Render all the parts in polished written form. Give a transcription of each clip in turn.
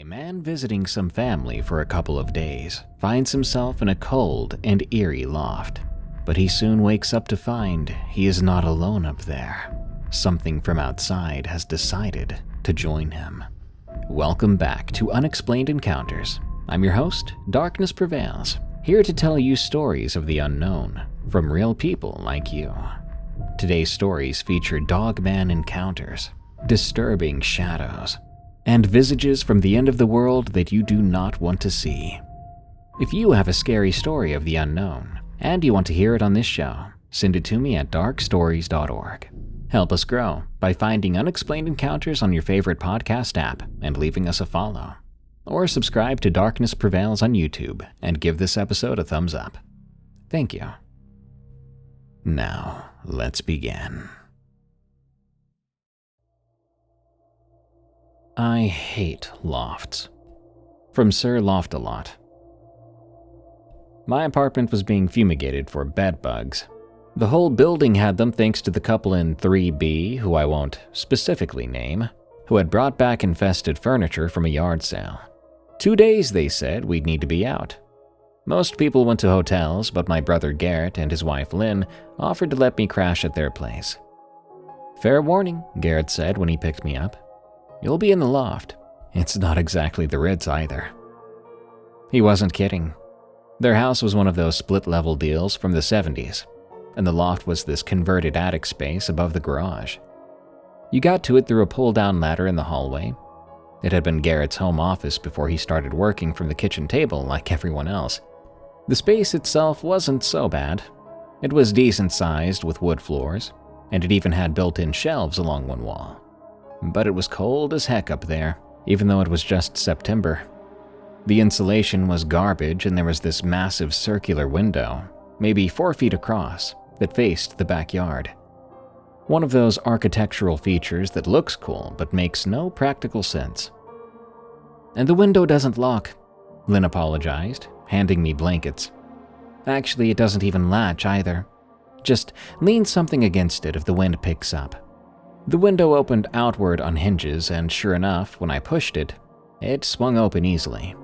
man visiting some family for a couple of days finds himself in a cold and eerie loft. But he soon wakes up to find he is not alone up there. Something from outside has decided to join him. Welcome back to Unexplained Encounters. I'm your host, Darkness Prevails, here to tell you stories of the unknown from real people like you. Today's stories feature Dogman encounters, disturbing shadows, and visages from the end of the world that you do not want to see. If you have a scary story of the unknown, and you want to hear it on this show, send it to me at darkstories.org. Help us grow by finding Unexplained Encounters on your favorite podcast app and leaving us a follow. Or subscribe to Darkness Prevails on YouTube and give this episode a thumbs up. Thank you. Now, let's begin. I hate lofts. From SirLoftALot. My apartment was being fumigated for bed bugs. The whole building had them thanks to the couple in 3B, who I won't specifically name, who had brought back infested furniture from a yard sale. 2 days, they said, we'd need to be out. Most people went to hotels, but my brother Garrett and his wife Lynn offered to let me crash at their place. Fair warning, Garrett said when he picked me up. You'll be in the loft. It's not exactly the Ritz either. He wasn't kidding. Their house was one of those split-level deals from the 70s, and the loft was this converted attic space above the garage. You got to it through a pull-down ladder in the hallway. It had been Garrett's home office before he started working from the kitchen table like everyone else. The space itself wasn't so bad. It was decent-sized with wood floors, and it even had built-in shelves along one wall. But it was cold as heck up there, even though it was just September. The insulation was garbage, and there was this massive circular window, maybe 4 feet across, that faced the backyard. One of those architectural features that looks cool but makes no practical sense. And the window doesn't lock, Lynn apologized, handing me blankets. Actually, it doesn't even latch either. Just lean something against it if the wind picks up. The window opened outward on hinges, and sure enough, when I pushed it, it swung open easily.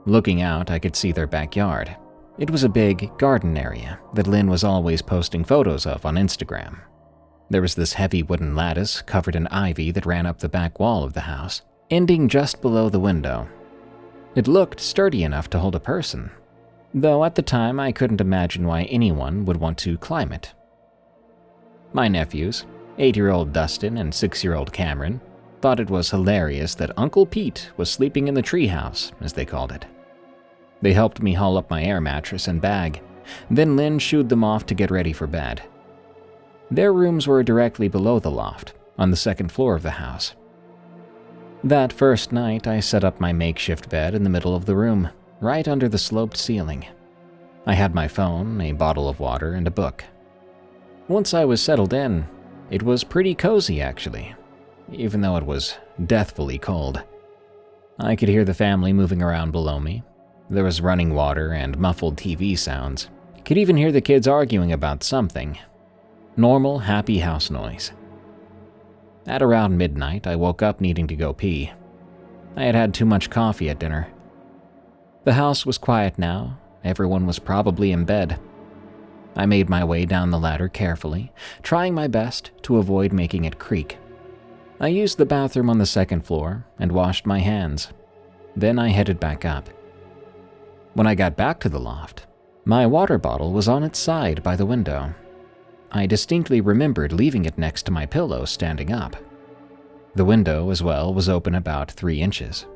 Looking out, I could see their backyard. It was a big garden area that Lynn was always posting photos of on Instagram. There was this heavy wooden lattice covered in ivy that ran up the back wall of the house, ending just below the window. It looked sturdy enough to hold a person, though at the time I couldn't imagine why anyone would want to climb it. My nephews, 8-year-old Dustin and 6-year-old Cameron, thought it was hilarious that Uncle Pete was sleeping in the treehouse, as they called it. They helped me haul up my air mattress and bag, then Lynn shooed them off to get ready for bed. Their rooms were directly below the loft, on the second floor of the house. That first night, I set up my makeshift bed in the middle of the room, right under the sloped ceiling. I had my phone, a bottle of water, and a book. Once I was settled in, it was pretty cozy actually, even though it was deathfully cold. I could hear the family moving around below me. There was running water and muffled TV sounds. Could even hear the kids arguing about something. Normal, happy house noise. At around midnight, I woke up needing to go pee. I had had too much coffee at dinner. The house was quiet now. Everyone was probably in bed. I made my way down the ladder carefully, trying my best to avoid making it creak. I used the bathroom on the second floor and washed my hands. Then I headed back up. When I got back to the loft, my water bottle was on its side by the window. I distinctly remembered leaving it next to my pillow standing up. The window, as well, was open about 3 inches.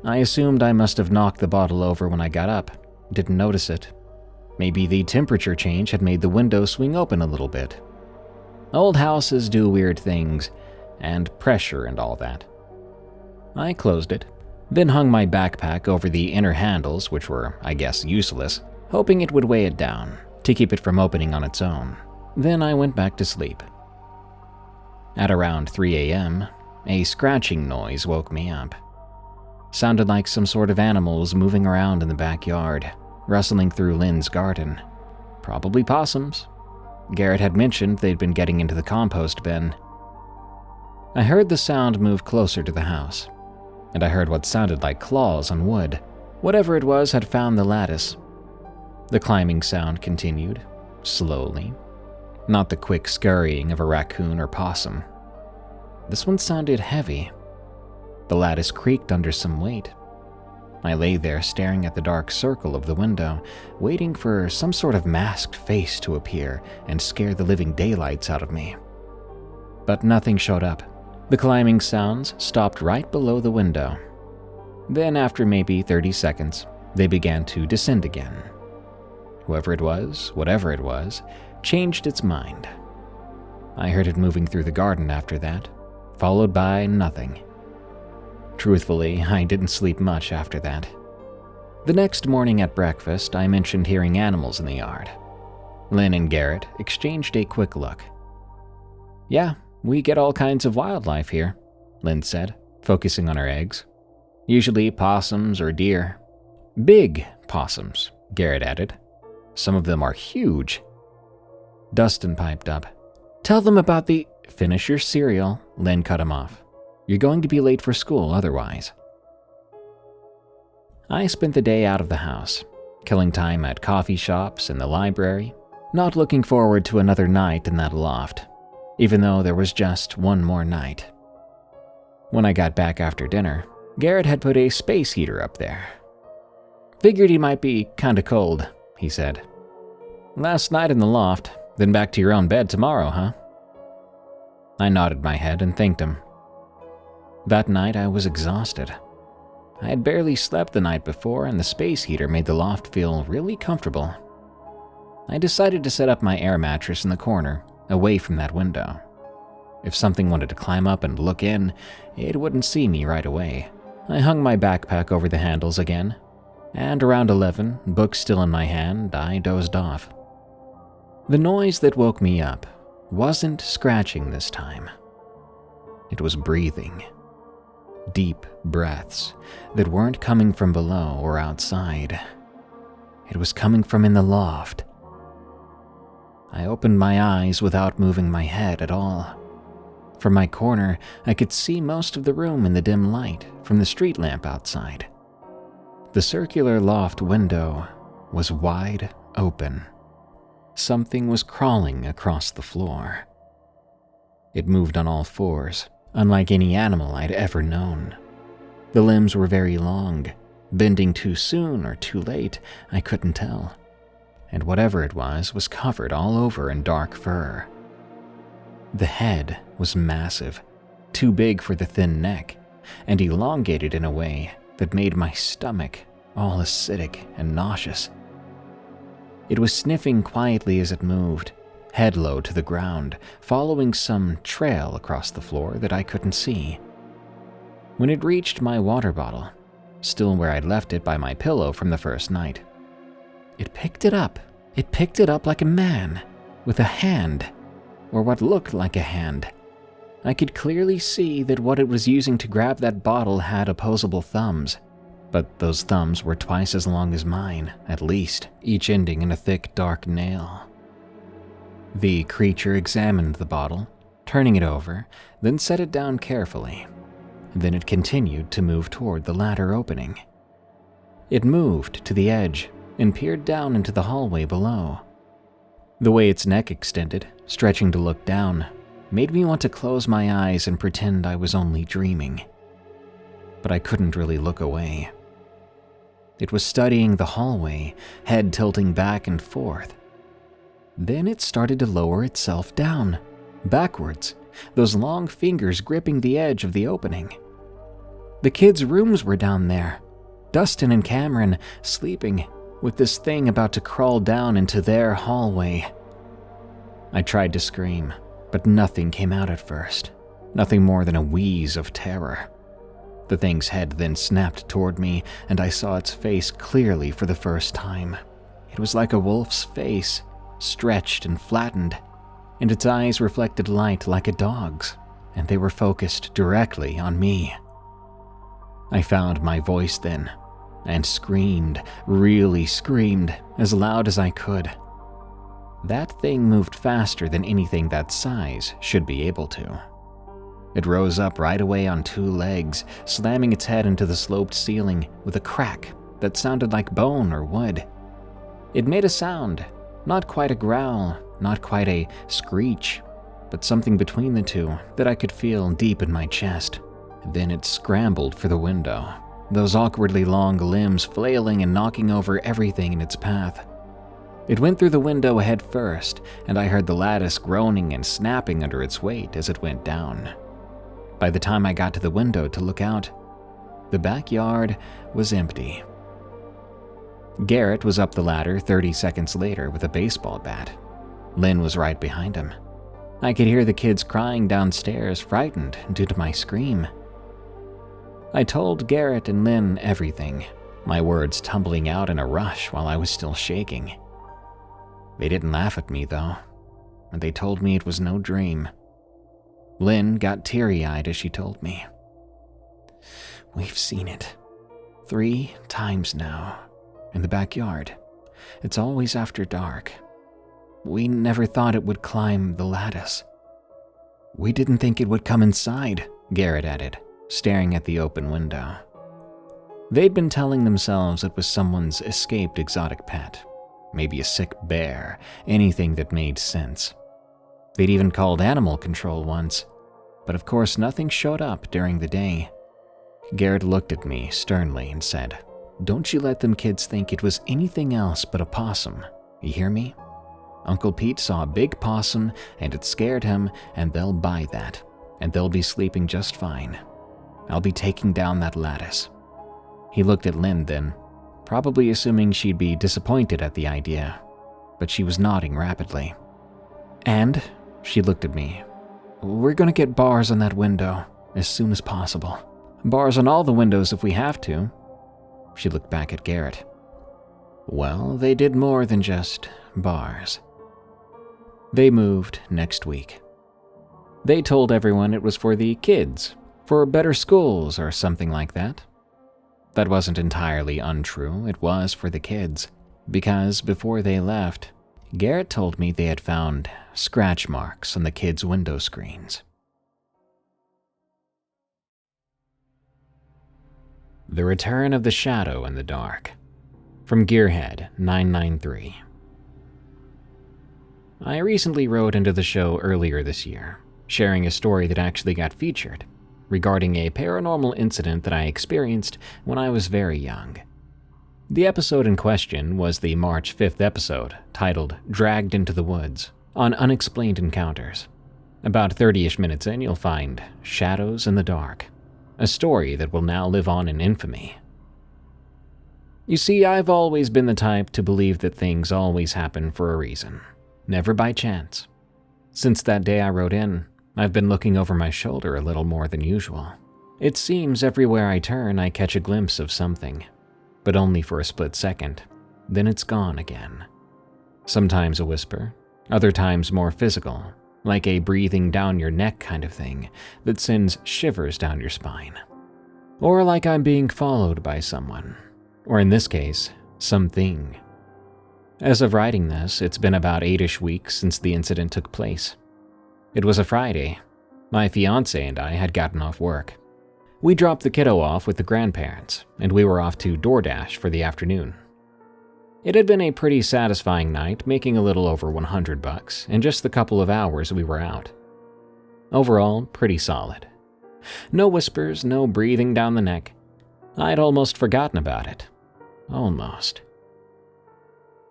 I assumed I must have knocked the bottle over when I got up, didn't notice it. Maybe the temperature change had made the window swing open a little bit. Old houses do weird things, and pressure and all that. I closed it, then hung my backpack over the inner handles, which were, I guess, useless, hoping it would weigh it down to keep it from opening on its own. Then I went back to sleep. At around 3 a.m., a scratching noise woke me up. Sounded like some sort of animal was moving around in the backyard, rustling through Lynn's garden. Probably possums. Garrett had mentioned they'd been getting into the compost bin. I heard the sound move closer to the house. and I heard what sounded like claws on wood. Whatever it was had found the lattice. The climbing sound continued, slowly, not the quick scurrying of a raccoon or possum. This one sounded heavy. The lattice creaked under some weight. I lay there staring at the dark circle of the window, waiting for some sort of masked face to appear and scare the living daylights out of me. But nothing showed up. The climbing sounds stopped right below the window. Then after maybe 30 seconds, they began to descend again. Whoever it was, whatever it was, changed its mind. I heard it moving through the garden after that, followed by nothing. Truthfully, I didn't sleep much after that. The next morning at breakfast, I mentioned hearing animals in the yard. Lynn and Garrett exchanged a quick look. "Yeah, we get all kinds of wildlife here," Lynn said, focusing on her eggs. "Usually possums or deer." "Big possums," Garrett added. "Some of them are huge." Dustin piped up. "Tell them about the—" "Finish your cereal," Lynn cut him off. "You're going to be late for school otherwise." I spent the day out of the house, killing time at coffee shops and the library, not looking forward to another night in that loft, even though there was just one more night. When I got back after dinner, Garrett had put a space heater up there. "Figured he might be kinda cold," he said. "Last night in the loft, then back to your own bed tomorrow, huh?" I nodded my head and thanked him. That night I was exhausted. I had barely slept the night before, and the space heater made the loft feel really comfortable. I decided to set up my air mattress in the corner, away from that window. If something wanted to climb up and look in, it wouldn't see me right away. I hung my backpack over the handles again, and around 11, book still in my hand, I dozed off. The noise that woke me up wasn't scratching this time. It was breathing. Deep breaths that weren't coming from below or outside. It was coming from in the loft. I opened my eyes without moving my head at all. From my corner, I could see most of the room in the dim light from the street lamp outside. The circular loft window was wide open. Something was crawling across the floor. It moved on all fours, unlike any animal I'd ever known. The limbs were very long, bending too soon or too late, I couldn't tell. And whatever it was covered all over in dark fur. The head was massive, too big for the thin neck, and elongated in a way that made my stomach all acidic and nauseous. It was sniffing quietly as it moved, head low to the ground, following some trail across the floor that I couldn't see. When it reached my water bottle, still where I'd left it by my pillow from the first night, it picked it up. It picked it up like a man, with a hand, or what looked like a hand. I could clearly see that what it was using to grab that bottle had opposable thumbs, but those thumbs were twice as long as mine, at least, each ending in a thick, dark nail. The creature examined the bottle, turning it over, then set it down carefully. Then it continued to move toward the ladder opening. It moved to the edge and peered down into the hallway below. The way its neck extended, stretching to look down, made me want to close my eyes and pretend I was only dreaming. But I couldn't really look away. It was studying the hallway, head tilting back and forth. Then it started to lower itself down, backwards, those long fingers gripping the edge of the opening. The kids' rooms were down there, Dustin and Cameron sleeping, with this thing about to crawl down into their hallway. I tried to scream, but nothing came out at first, nothing more than a wheeze of terror. The thing's head then snapped toward me, and I saw its face clearly for the first time. It was like a wolf's face, stretched and flattened, and its eyes reflected light like a dog's, and they were focused directly on me. I found my voice then, and screamed, really screamed, as loud as I could. That thing moved faster than anything that size should be able to. It rose up right away on two legs, slamming its head into the sloped ceiling with a crack that sounded like bone or wood. It made a sound, not quite a growl, not quite a screech, but something between the two that I could feel deep in my chest. Then it scrambled for the window, those awkwardly long limbs flailing and knocking over everything in its path. It went through the window head first, and I heard the lattice groaning and snapping under its weight as it went down. By the time I got to the window to look out, the backyard was empty. Garrett was up the ladder 30 seconds later with a baseball bat. Lynn was right behind him. I could hear the kids crying downstairs, frightened due to my scream. I told Garrett and Lynn everything, my words tumbling out in a rush while I was still shaking. They didn't laugh at me, though, and they told me it was no dream. Lynn got teary-eyed as she told me. "We've seen it 3 times now, in the backyard. It's always after dark. We never thought it would climb the lattice." "We didn't think it would come inside," Garrett added, staring at the open window. They'd been telling themselves it was someone's escaped exotic pet, maybe a sick bear, anything that made sense. They'd even called animal control once, but of course nothing showed up during the day. Garrett looked at me sternly and said, "Don't you let them kids think it was anything else but a possum, you hear me? Uncle Pete saw a big possum and it scared him, and they'll buy that, and they'll be sleeping just fine. I'll be taking down that lattice." He looked at Lynn then, probably assuming she'd be disappointed at the idea, but she was nodding rapidly. "And," she looked at me, "we're gonna get bars on that window as soon as possible. Bars on all the windows if we have to." She looked back at Garrett. Well, they did more than just bars. They moved next week. They told everyone it was for the kids, for better schools or something like that. That wasn't entirely untrue, it was for the kids, because before they left, Garrett told me they had found scratch marks on the kids' window screens. The Return of the Shadow in the Dark, from Gearhead 993. I recently wrote into the show earlier this year, sharing a story that actually got featured, regarding a paranormal incident that I experienced when I was very young. The episode in question was the March 5th episode, titled Dragged into the Woods, on Unexplained Encounters. About 30-ish minutes in, you'll find Shadows in the Dark, a story that will now live on in infamy. You see, I've always been the type to believe that things always happen for a reason, never by chance. Since that day I wrote in, I've been looking over my shoulder a little more than usual. It seems everywhere I turn I catch a glimpse of something, but only for a split second, then it's gone again. Sometimes a whisper, other times more physical, like a breathing down your neck kind of thing that sends shivers down your spine. Or like I'm being followed by someone, or in this case, something. As of writing this, it's been about 8-ish weeks since the incident took place. It was a Friday. My fiancé and I had gotten off work. We dropped the kiddo off with the grandparents, and we were off to DoorDash for the afternoon. It had been a pretty satisfying night, making a little over $100 in just the couple of hours we were out. Overall, pretty solid. No whispers, no breathing down the neck. I'd almost forgotten about it. Almost.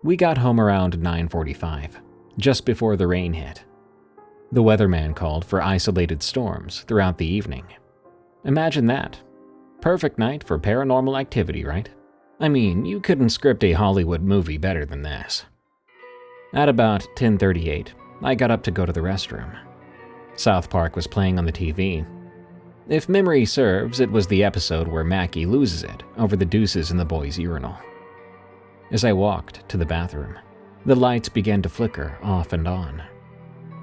We got home around 9:45, just before the rain hit. The weatherman called for isolated storms throughout the evening. Imagine that. Perfect night for paranormal activity, right? I mean, you couldn't script a Hollywood movie better than this. At about 10:38, I got up to go to the restroom. South Park was playing on the TV. If memory serves, it was the episode where Mackie loses it over the deuces in the boys' urinal. As I walked to the bathroom, the lights began to flicker off and on.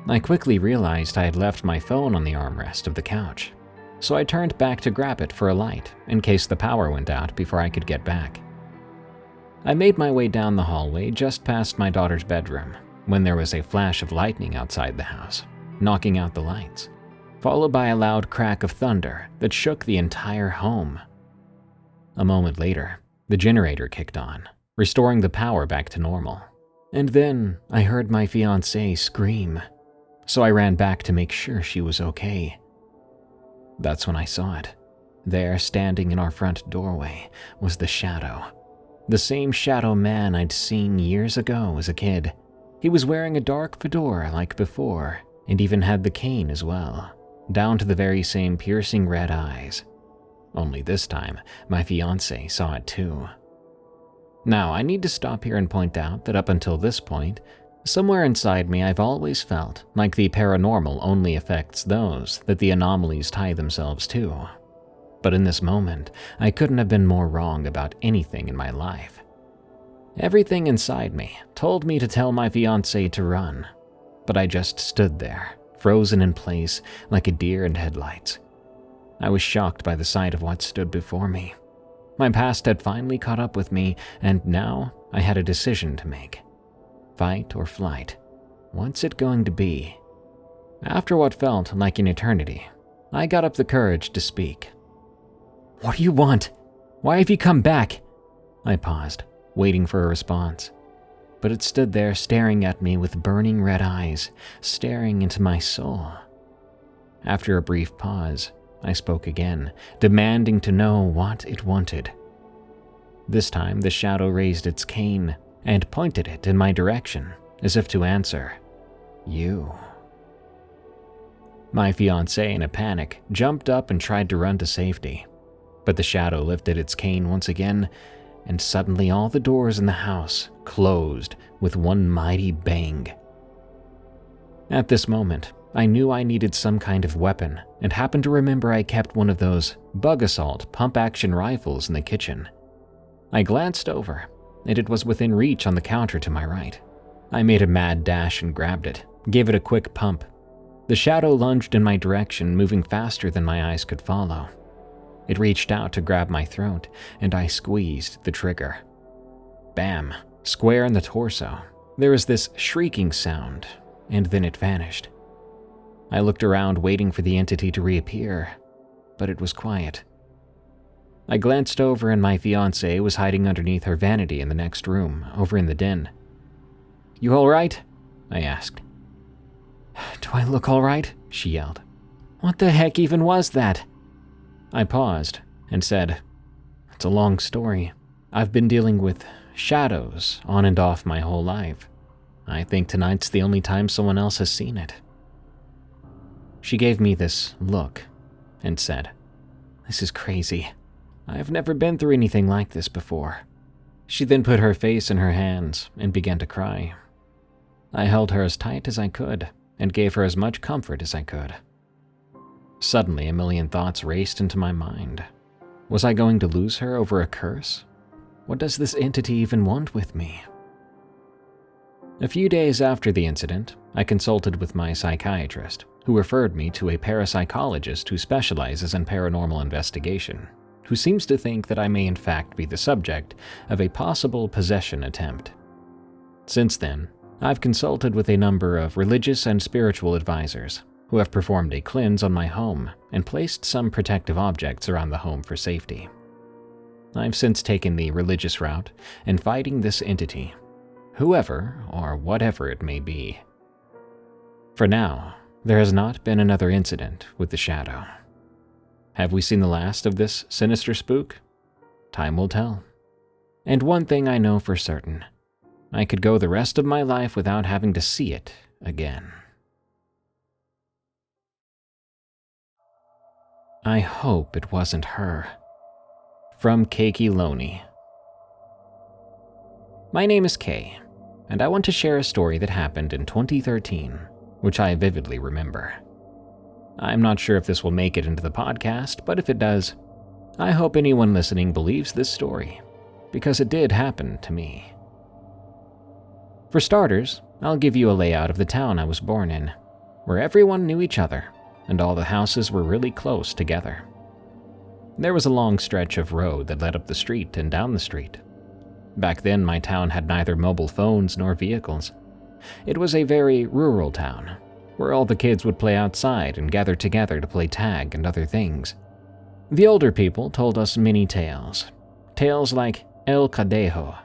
I quickly realized I had left my phone on the armrest of the couch, so I turned back to grab it for a light in case the power went out before I could get back. I made my way down the hallway just past my daughter's bedroom when there was a flash of lightning outside the house, knocking out the lights. followed by a loud crack of thunder that shook the entire home. A moment later, the generator kicked on, restoring the power back to normal. And then I heard my fiancée scream, so I ran back to make sure she was okay. That's when I saw it. There, standing in our front doorway, was the shadow. The same shadow man I'd seen years ago as a kid. He was wearing a dark fedora like before, and even had the cane as well, down to the very same piercing red eyes. Only this time, my fiancé saw it too. Now, I need to stop here and point out that up until this point, somewhere inside me I've always felt like the paranormal only affects those that the anomalies tie themselves to. But in this moment, I couldn't have been more wrong about anything in my life. Everything inside me told me to tell my fiancé to run, but I just stood there, frozen in place like a deer in headlights. I was shocked by the sight of what stood before me. My past had finally caught up with me, and now I had a decision to make. Fight or flight. What's it going to be? After what felt like an eternity, I got up the courage to speak. "What do you want? Why have you come back?" I paused, waiting for a response. But it stood there staring at me with burning red eyes, staring into my soul. After a brief pause, I spoke again, demanding to know what it wanted. This time, the shadow raised its cane and pointed it in my direction, as if to answer, "You." My fiancé, in a panic, jumped up and tried to run to safety. But the shadow lifted its cane once again, and suddenly all the doors in the house closed with one mighty bang. At this moment, I knew I needed some kind of weapon, and happened to remember I kept one of those bug assault pump-action rifles in the kitchen. I glanced over, and it was within reach on the counter to my right. I made a mad dash and grabbed it, gave it a quick pump. The shadow lunged in my direction, moving faster than my eyes could follow. It reached out to grab my throat, and I squeezed the trigger. Bam! Square in the torso. There was this shrieking sound, and then it vanished. I looked around waiting for the entity to reappear, but it was quiet. I glanced over and my fiancée was hiding underneath her vanity in the next room, over in the den. "You all right?" I asked. "Do I look all right?" she yelled. "What the heck even was that?" I paused and said, "It's a long story. I've been dealing with shadows on and off my whole life. I think tonight's the only time someone else has seen it." She gave me this look and said, "This is crazy. I've never been through anything like this before." She then put her face in her hands and began to cry. I held her as tight as I could and gave her as much comfort as I could. Suddenly, a million thoughts raced into my mind. Was I going to lose her over a curse? What does this entity even want with me? A few days after the incident, I consulted with my psychiatrist, who referred me to a parapsychologist who specializes in paranormal investigation, who seems to think that I may in fact be the subject of a possible possession attempt. Since then, I've consulted with a number of religious and spiritual advisors who have performed a cleanse on my home and placed some protective objects around the home for safety. I've since taken the religious route in fighting this entity, whoever or whatever it may be. For now, there has not been another incident with the shadow. Have we seen the last of this sinister spook? Time will tell. And one thing I know for certain, I could go the rest of my life without having to see it again. I hope it wasn't her. From Cakeyloni. My name is Kay, and I want to share a story that happened in 2013, which I vividly remember. I'm not sure if this will make it into the podcast, but if it does, I hope anyone listening believes this story, because it did happen to me. For starters, I'll give you a layout of the town I was born in, where everyone knew each other, and all the houses were really close together. There was a long stretch of road that led up the street and down the street. Back then, my town had neither mobile phones nor vehicles. It was a very rural town, where all the kids would play outside and gather together to play tag and other things. The older people told us many tales. Tales like El Cadejo,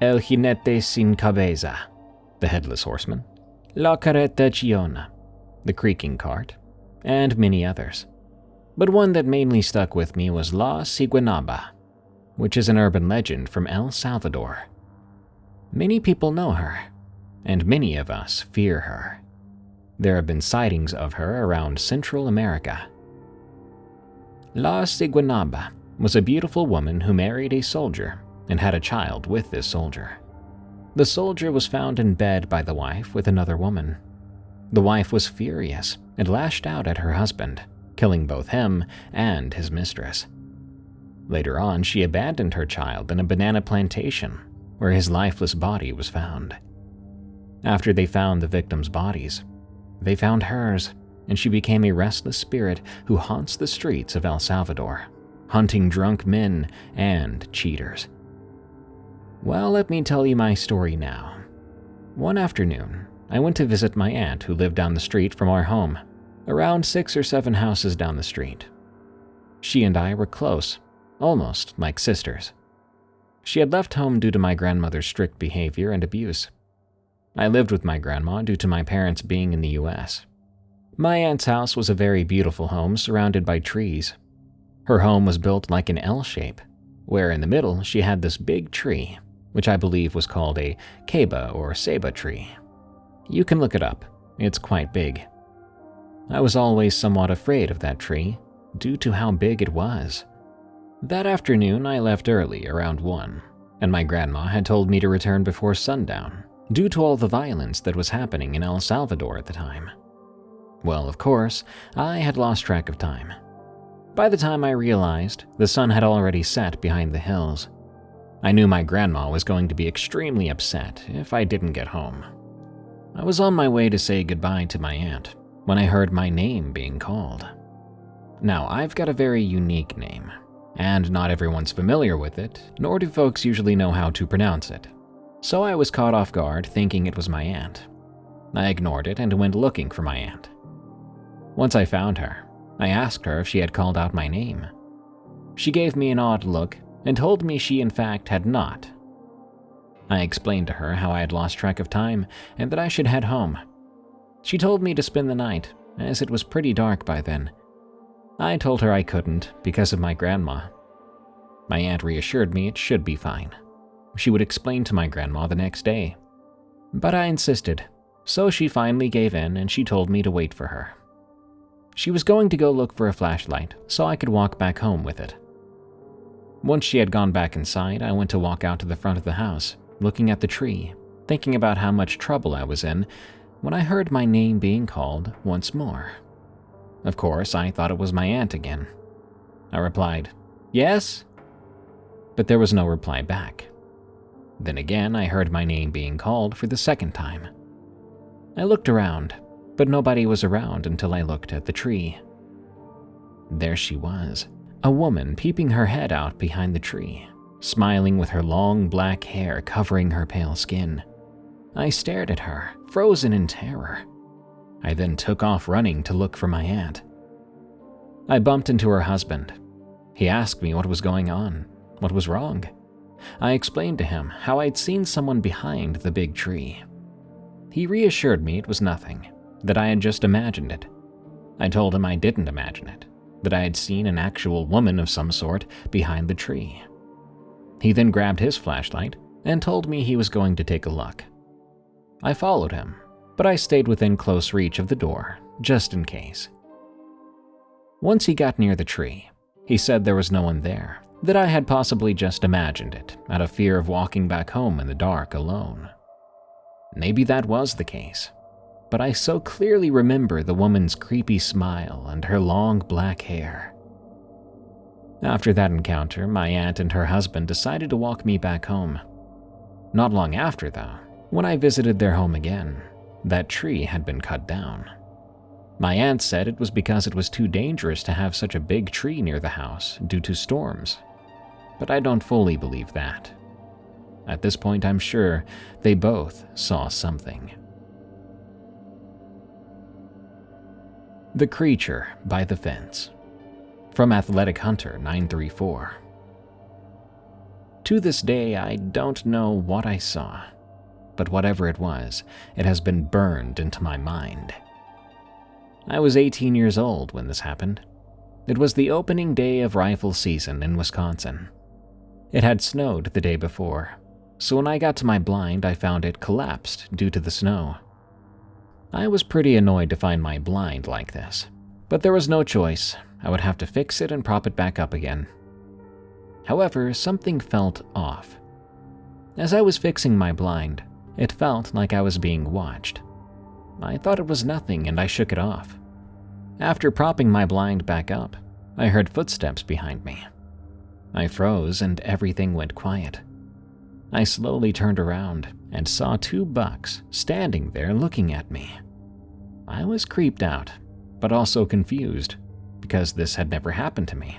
El Jinete Sin Cabeza, the Headless Horseman, La Carreta Chillona, the Creaking Cart, and many others. But one that mainly stuck with me was La Ciguanaba, which is an urban legend from El Salvador. Many people know her, and many of us fear her. There have been sightings of her around Central America. La Ciguanaba was a beautiful woman who married a soldier and had a child with this soldier. The soldier was found in bed by the wife with another woman. The wife was furious and lashed out at her husband, killing both him and his mistress. Later on, she abandoned her child in a banana plantation where his lifeless body was found. After they found the victims' bodies, they found hers, and she became a restless spirit who haunts the streets of El Salvador, hunting drunk men and cheaters. Well, let me tell you my story now. One afternoon, I went to visit my aunt who lived down the street from our home, around 6 or 7 houses down the street. She and I were close, almost like sisters. She had left home due to my grandmother's strict behavior and abuse. I lived with my grandma due to my parents being in the US. My aunt's house was a very beautiful home surrounded by trees. Her home was built like an L shape, where in the middle she had this big tree, which I believe was called a ceiba or ceiba tree. You can look it up, it's quite big. I was always somewhat afraid of that tree, due to how big it was. That afternoon I left early, around 1, and my grandma had told me to return before sundown, due to all the violence that was happening in El Salvador at the time. Well, of course, I had lost track of time. By the time I realized, the sun had already set behind the hills. I knew my grandma was going to be extremely upset if I didn't get home. I was on my way to say goodbye to my aunt when I heard my name being called. Now, I've got a very unique name, and not everyone's familiar with it, nor do folks usually know how to pronounce it. So I was caught off guard thinking it was my aunt. I ignored it and went looking for my aunt. Once I found her, I asked her if she had called out my name. She gave me an odd look and told me she in fact had not. I explained to her how I had lost track of time and that I should head home. She told me to spend the night, as it was pretty dark by then. I told her I couldn't because of my grandma. My aunt reassured me it should be fine. She would explain to my grandma the next day. But I insisted, so she finally gave in and she told me to wait for her. She was going to go look for a flashlight so I could walk back home with it. Once she had gone back inside, I went to walk out to the front of the house, looking at the tree, thinking about how much trouble I was in, when I heard my name being called once more. Of course, I thought it was my aunt again. I replied, "Yes?" But there was no reply back. Then again, I heard my name being called for the second time. I looked around, but nobody was around until I looked at the tree. There she was, a woman peeping her head out behind the tree, smiling with her long black hair covering her pale skin. I stared at her, frozen in terror. I then took off running to look for my aunt. I bumped into her husband. He asked me what was going on, what was wrong. I explained to him how I'd seen someone behind the big tree. He reassured me it was nothing, that I had just imagined it. I told him I didn't imagine it, that I had seen an actual woman of some sort behind the tree. He then grabbed his flashlight and told me he was going to take a look. I followed him, but I stayed within close reach of the door, just in case. Once he got near the tree, he said there was no one there, that I had possibly just imagined it out of fear of walking back home in the dark alone. Maybe that was the case, but I so clearly remember the woman's creepy smile and her long black hair. After that encounter, my aunt and her husband decided to walk me back home. Not long after, though, when I visited their home again, that tree had been cut down. My aunt said it was because it was too dangerous to have such a big tree near the house due to storms, but I don't fully believe that. At this point, I'm sure they both saw something. The Creature by the Fence. From Athletic Hunter 934. To this day, I don't know what I saw, but whatever it was, it has been burned into my mind. I was 18 years old when this happened. It was the opening day of rifle season in Wisconsin. It had snowed the day before, so when I got to my blind, I found it collapsed due to the snow. I was pretty annoyed to find my blind like this, but there was no choice. I would have to fix it and prop it back up again. However, something felt off. As I was fixing my blind, it felt like I was being watched. I thought it was nothing and I shook it off. After propping my blind back up, I heard footsteps behind me. I froze and everything went quiet. I slowly turned around and saw 2 bucks standing there looking at me. I was creeped out, but also confused, because this had never happened to me.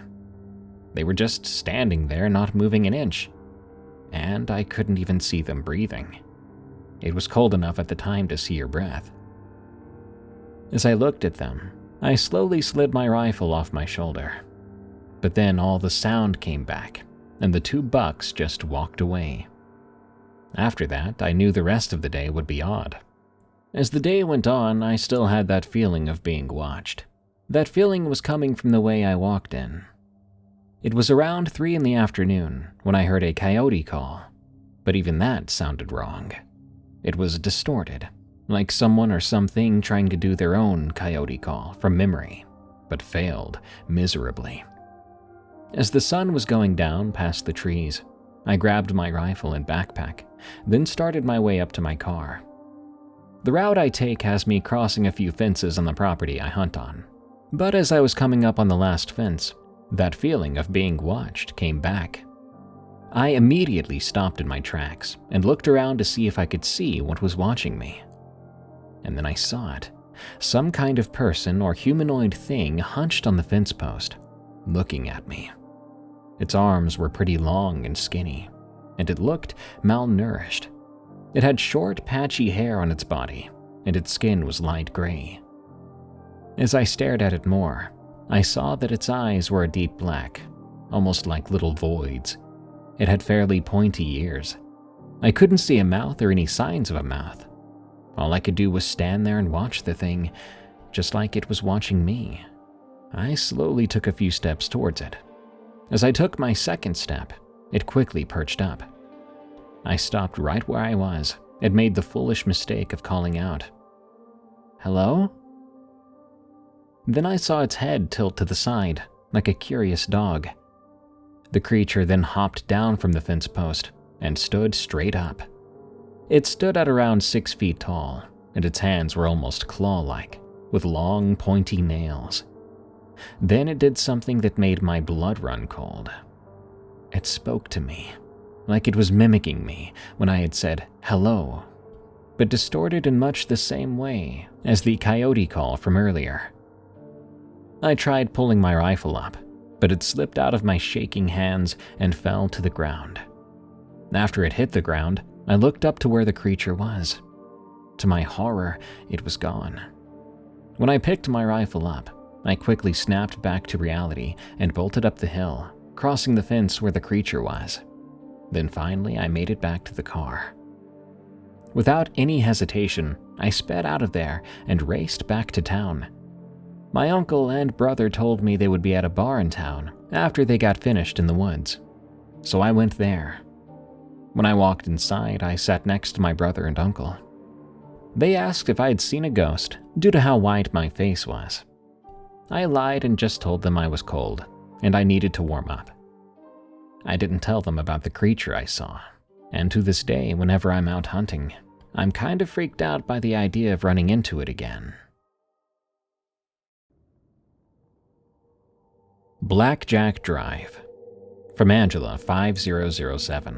They were just standing there, not moving an inch, and I couldn't even see them breathing. It was cold enough at the time to see your breath. As I looked at them, I slowly slid my rifle off my shoulder. But then all the sound came back, and the 2 bucks just walked away. After that, I knew the rest of the day would be odd. As the day went on, I still had that feeling of being watched. That feeling was coming from the way I walked in. It was around 3 in the afternoon when I heard a coyote call, but even that sounded wrong. It was distorted, like someone or something trying to do their own coyote call from memory, but failed miserably. As the sun was going down past the trees, I grabbed my rifle and backpack, then started my way up to my car. The route I take has me crossing a few fences on the property I hunt on, but as I was coming up on the last fence, that feeling of being watched came back. I immediately stopped in my tracks and looked around to see if I could see what was watching me. And then I saw it. Some kind of person or humanoid thing hunched on the fence post, looking at me. Its arms were pretty long and skinny, and it looked malnourished. It had short, patchy hair on its body, and its skin was light gray. As I stared at it more, I saw that its eyes were a deep black, almost like little voids. It had fairly pointy ears. I couldn't see a mouth or any signs of a mouth. All I could do was stand there and watch the thing, just like it was watching me. I slowly took a few steps towards it. As I took my second step, it quickly perched up. I stopped right where I was and made the foolish mistake of calling out, "Hello?" Then I saw its head tilt to the side, like a curious dog. The creature then hopped down from the fence post and stood straight up. It stood at around 6 feet tall, and its hands were almost claw-like, with long, pointy nails. Then it did something that made my blood run cold. It spoke to me, like it was mimicking me when I had said hello, but distorted in much the same way as the coyote call from earlier. I tried pulling my rifle up, but it slipped out of my shaking hands and fell to the ground. After it hit the ground, I looked up to where the creature was. To my horror, it was gone. When I picked my rifle up, I quickly snapped back to reality and bolted up the hill, crossing the fence where the creature was. Then finally, I made it back to the car. Without any hesitation, I sped out of there and raced back to town. My uncle and brother told me they would be at a bar in town after they got finished in the woods, so I went there. When I walked inside, I sat next to my brother and uncle. They asked if I had seen a ghost due to how white my face was. I lied and just told them I was cold, and I needed to warm up. I didn't tell them about the creature I saw, and to this day, whenever I'm out hunting, I'm kind of freaked out by the idea of running into it again. Blackjack Drive. From Angela 5007.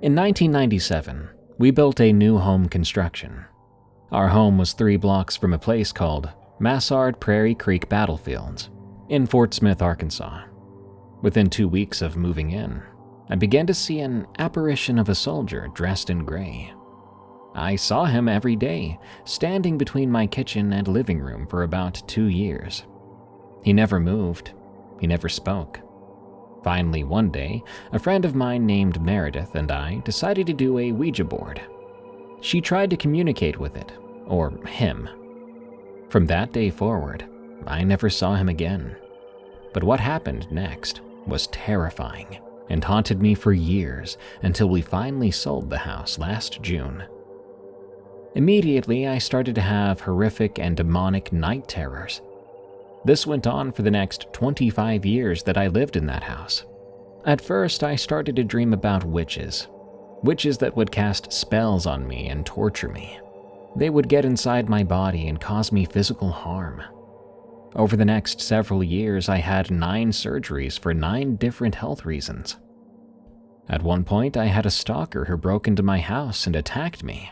In 1997, we built a new home construction. Our home was 3 blocks from a place called Massard Prairie Creek Battlefields in Fort Smith, Arkansas. Within 2 weeks of moving in, I began to see an apparition of a soldier dressed in gray. I saw him every day, standing between my kitchen and living room for about 2 years. He never moved. He never spoke. Finally, one day, a friend of mine named Meredith and I decided to do a Ouija board. She tried to communicate with it, or him. From that day forward, I never saw him again. But what happened next was terrifying and haunted me for years until we finally sold the house last June. Immediately, I started to have horrific and demonic night terrors. This went on for the next 25 years that I lived in that house. At first, I started to dream about witches that would cast spells on me and torture me. They would get inside my body and cause me physical harm. Over the next several years, I had 9 surgeries for 9 different health reasons. At one point, I had a stalker who broke into my house and attacked me.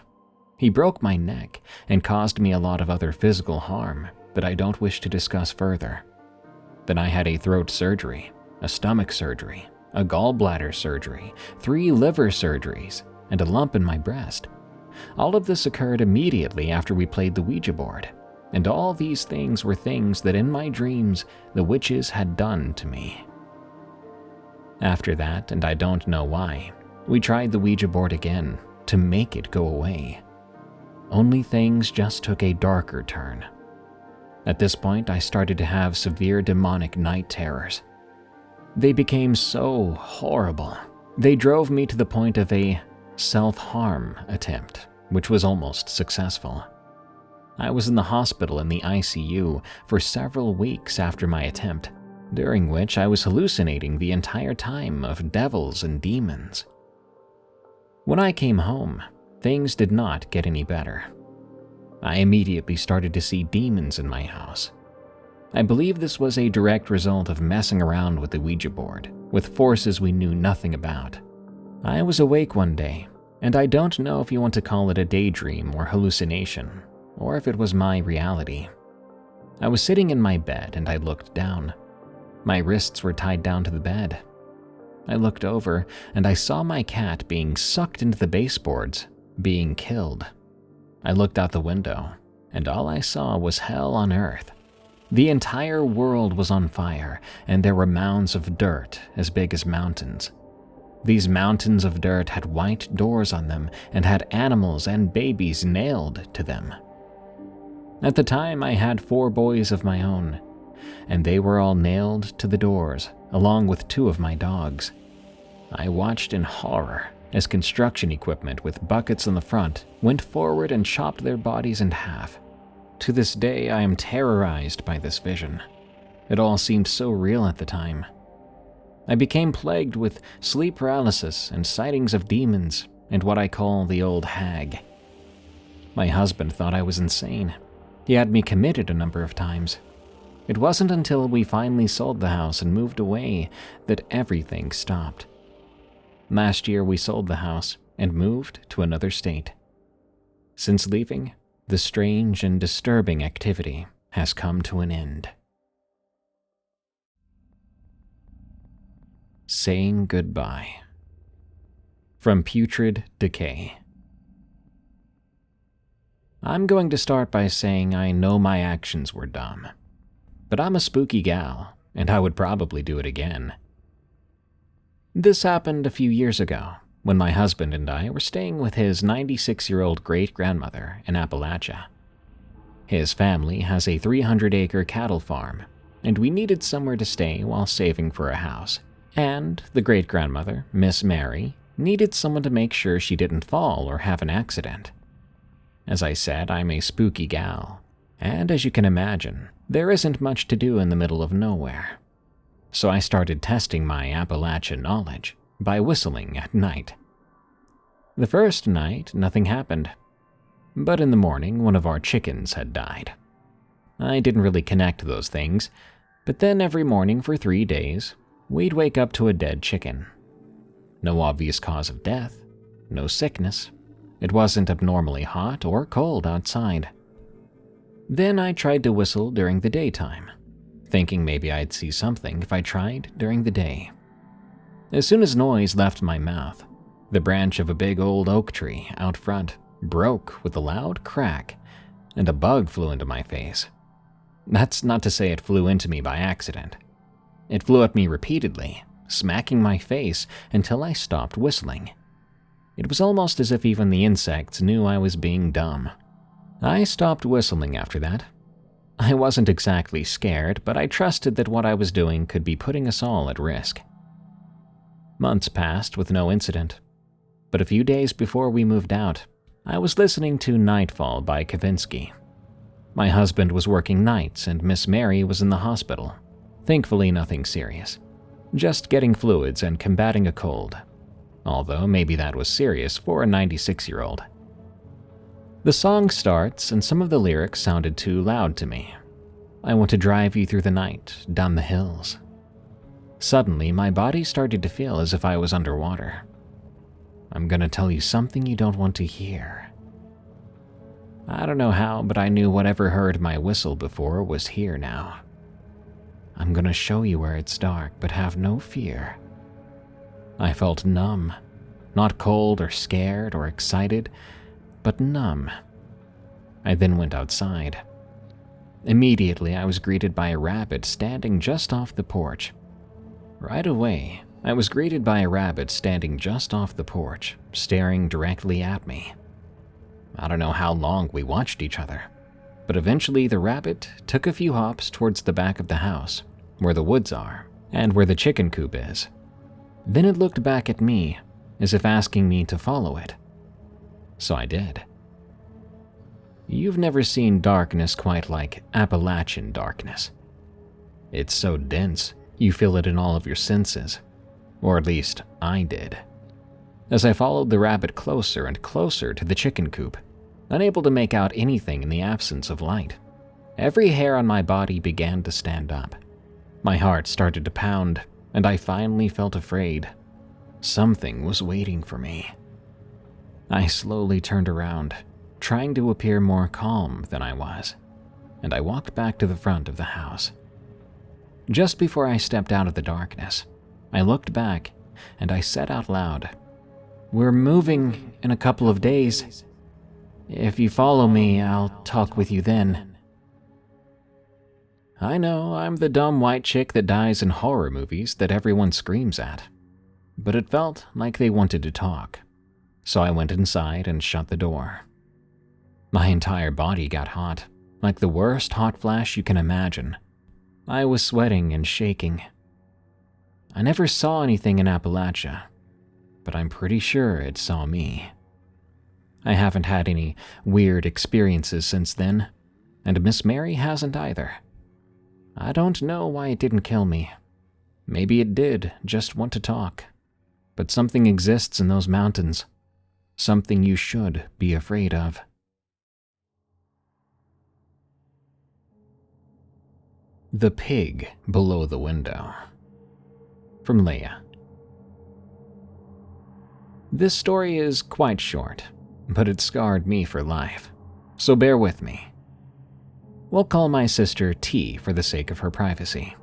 He broke my neck and caused me a lot of other physical harm that I don't wish to discuss further. Then I had a throat surgery, a stomach surgery, a gallbladder surgery, 3 liver surgeries, and a lump in my breast. All of this occurred immediately after we played the Ouija board, and all these things were things that in my dreams the witches had done to me. After that, and I don't know why, we tried the Ouija board again to make it go away. Only things just took a darker turn. At this point, I started to have severe demonic night terrors. They became so horrible. They drove me to the point of a self-harm attempt, which was almost successful. I was in the hospital in the ICU for several weeks after my attempt, during which I was hallucinating the entire time of devils and demons. When I came home, things did not get any better. I immediately started to see demons in my house. I believe this was a direct result of messing around with the Ouija board, with forces we knew nothing about. I was awake one day, and I don't know if you want to call it a daydream or hallucination, or if it was my reality. I was sitting in my bed and I looked down. My wrists were tied down to the bed. I looked over and I saw my cat being sucked into the baseboards, being killed. I looked out the window, and all I saw was hell on earth. The entire world was on fire, and there were mounds of dirt as big as mountains. These mountains of dirt had white doors on them and had animals and babies nailed to them. At the time, I had 4 boys of my own, and they were all nailed to the doors, along with 2 of my dogs. I watched in horror as construction equipment with buckets on the front went forward and chopped their bodies in half. To this day, I am terrorized by this vision. It all seemed so real at the time. I became plagued with sleep paralysis and sightings of demons and what I call the old hag. My husband thought I was insane. He had me committed a number of times. It wasn't until we finally sold the house and moved away that everything stopped. Last year, we sold the house and moved to another state. Since leaving, the strange and disturbing activity has come to an end. Saying goodbye. From PutridDecay. I'm going to start by saying I know my actions were dumb, but I'm a spooky gal, and I would probably do it again. This happened a few years ago, when my husband and I were staying with his 96-year-old great-grandmother in Appalachia. His family has a 300-acre cattle farm, and we needed somewhere to stay while saving for a house. And the great-grandmother, Miss Mary, needed someone to make sure she didn't fall or have an accident. As I said, I'm a spooky gal, and as you can imagine, there isn't much to do in the middle of nowhere. So I started testing my Appalachian knowledge by whistling at night. The first night, nothing happened. But in the morning, one of our chickens had died. I didn't really connect those things, but then every morning for 3 days, we'd wake up to a dead chicken. No obvious cause of death, no sickness. It wasn't abnormally hot or cold outside. Then I tried to whistle during the daytime, thinking maybe I'd see something if I tried during the day. As soon as noise left my mouth, the branch of a big old oak tree out front broke with a loud crack, and a bug flew into my face. That's not to say it flew into me by accident. It flew at me repeatedly, smacking my face until I stopped whistling. It was almost as if even the insects knew I was being dumb. I stopped whistling after that. I wasn't exactly scared, but I trusted that what I was doing could be putting us all at risk. Months passed with no incident, but a few days before we moved out, I was listening to Nightfall by Kavinsky. My husband was working nights and Miss Mary was in the hospital. Thankfully, nothing serious. Just getting fluids and combating a cold. Although maybe that was serious for a 96-year-old. The song starts and some of the lyrics sounded too loud to me. I want to drive you through the night, down the hills. Suddenly, my body started to feel as if I was underwater. I'm gonna tell you something you don't want to hear. I don't know how, but I knew whatever heard my whistle before was here now. I'm gonna show you where it's dark, but have no fear. I felt numb, not cold or scared or excited, but numb. I then went outside. Immediately, I was greeted by a rabbit standing just off the porch. Right away, I was greeted by a rabbit standing just off the porch, staring directly at me. I don't know how long we watched each other, but eventually the rabbit took a few hops towards the back of the house, where the woods are, and where the chicken coop is. Then it looked back at me, as if asking me to follow it. So I did. You've never seen darkness quite like Appalachian darkness. It's so dense, you feel it in all of your senses. Or at least, I did. As I followed the rabbit closer and closer to the chicken coop, unable to make out anything in the absence of light, every hair on my body began to stand up. My heart started to pound, and I finally felt afraid. Something was waiting for me. I slowly turned around, trying to appear more calm than I was, and I walked back to the front of the house. Just before I stepped out of the darkness, I looked back and I said out loud, "We're moving in a couple of days. If you follow me, I'll talk with you then." I know I'm the dumb white chick that dies in horror movies that everyone screams at, but it felt like they wanted to talk, so I went inside and shut the door. My entire body got hot, like the worst hot flash you can imagine. I was sweating and shaking. I never saw anything in Appalachia, but I'm pretty sure it saw me. I haven't had any weird experiences since then, and Miss Mary hasn't either. I don't know why it didn't kill me. Maybe it did just want to talk. But something exists in those mountains. Something you should be afraid of. The Pig Below the Window. From Leia. This story is quite short, but it scarred me for life, so bear with me. We'll call my sister T for the sake of her privacy.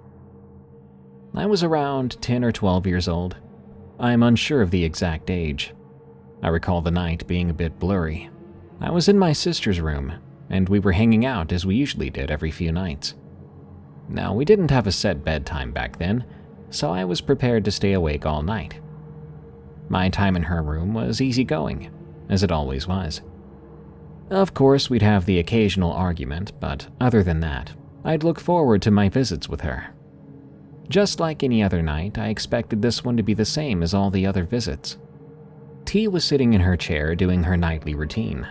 I was around 10 or 12 years old. I'm unsure of the exact age. I recall the night being a bit blurry. I was in my sister's room, and we were hanging out as we usually did every few nights. Now, we didn't have a set bedtime back then, so I was prepared to stay awake all night. My time in her room was easygoing, as it always was. Of course, we'd have the occasional argument, but other than that, I'd look forward to my visits with her. Just like any other night, I expected this one to be the same as all the other visits. T was sitting in her chair doing her nightly routine.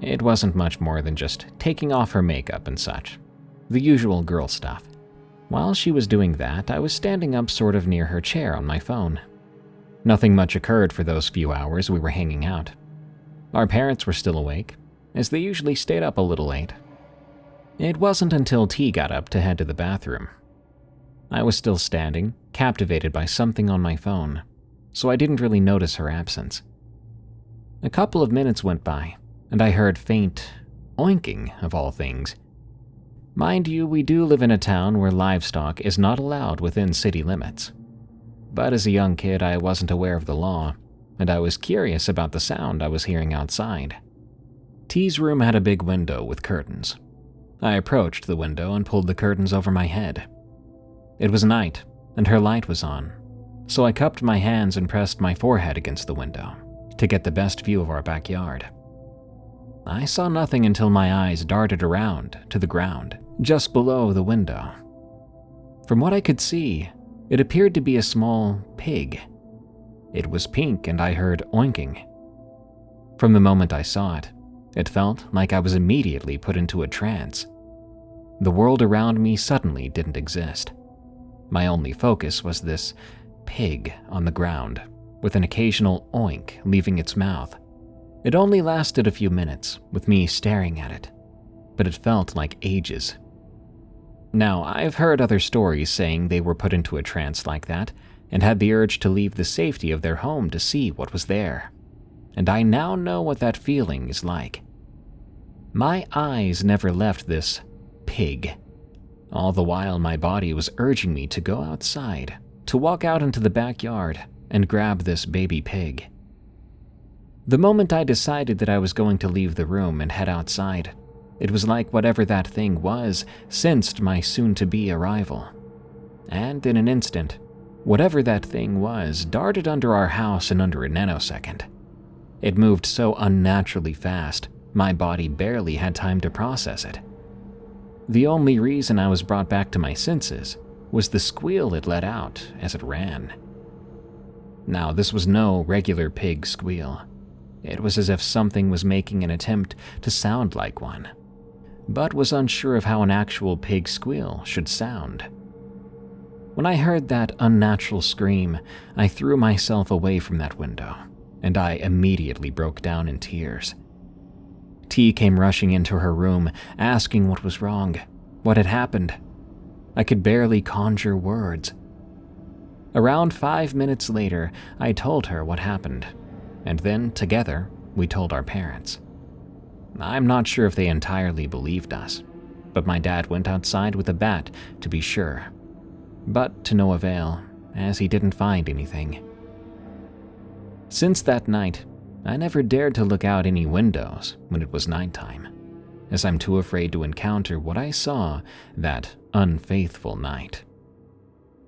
It wasn't much more than just taking off her makeup and such. The usual girl stuff. While she was doing that, I was standing up sort of near her chair on my phone. Nothing much occurred for those few hours we were hanging out. Our parents were still awake, as they usually stayed up a little late. It wasn't until T got up to head to the bathroom. I was still standing, captivated by something on my phone, so I didn't really notice her absence. A couple of minutes went by, and I heard faint oinking of all things. Mind you, we do live in a town where livestock is not allowed within city limits. But as a young kid, I wasn't aware of the law, and I was curious about the sound I was hearing outside. T's room had a big window with curtains. I approached the window and pulled the curtains over my head. It was night, and her light was on, so I cupped my hands and pressed my forehead against the window to get the best view of our backyard. I saw nothing until my eyes darted around to the ground just below the window. From what I could see, it appeared to be a small pig. It was pink and I heard oinking. From the moment I saw it, it felt like I was immediately put into a trance. The world around me suddenly didn't exist. My only focus was this pig on the ground, with an occasional oink leaving its mouth. It only lasted a few minutes, with me staring at it, but it felt like ages. Now, I've heard other stories saying they were put into a trance like that and had the urge to leave the safety of their home to see what was there. And I now know what that feeling is like. My eyes never left this pig. All the while my body was urging me to go outside, to walk out into the backyard and grab this baby pig. The moment I decided that I was going to leave the room and head outside, it was like whatever that thing was sensed my soon-to-be arrival. And in an instant, whatever that thing was darted under our house in under a nanosecond. It moved so unnaturally fast, my body barely had time to process it. The only reason I was brought back to my senses was the squeal it let out as it ran. Now, this was no regular pig squeal. It was as if something was making an attempt to sound like one, but was unsure of how an actual pig squeal should sound. When I heard that unnatural scream, I threw myself away from that window, and I immediately broke down in tears. T came rushing into her room, asking what was wrong, what had happened. I could barely conjure words. Around 5 minutes later, I told her what happened, and then, together, we told our parents. I'm not sure if they entirely believed us, but my dad went outside with a bat to be sure, but to no avail, as he didn't find anything. Since that night, I never dared to look out any windows when it was nighttime, as I'm too afraid to encounter what I saw that unfaithful night.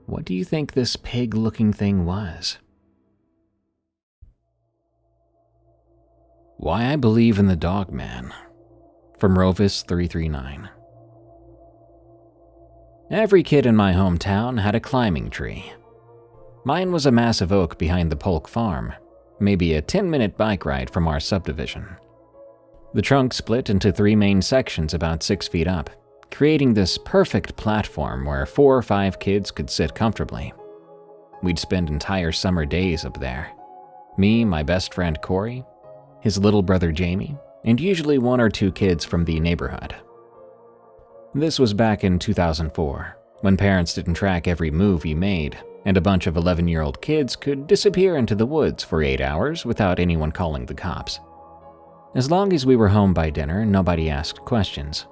What do you think this pig-looking thing was? Why I Believe in the Dogman, from Rovis339. Every kid in my hometown had a climbing tree. Mine was a massive oak behind the Polk farm, maybe a 10-minute bike ride from our subdivision. The trunk split into 3 main sections about 6 feet up, creating this perfect platform where 4 or 5 kids could sit comfortably. We'd spend entire summer days up there. Me, my best friend Corey, his little brother Jamie, and usually 1 or 2 kids from the neighborhood. This was back in 2004, when parents didn't track every move you made, and a bunch of 11-year-old kids could disappear into the woods for 8 hours without anyone calling the cops. As long as we were home by dinner, nobody asked questions.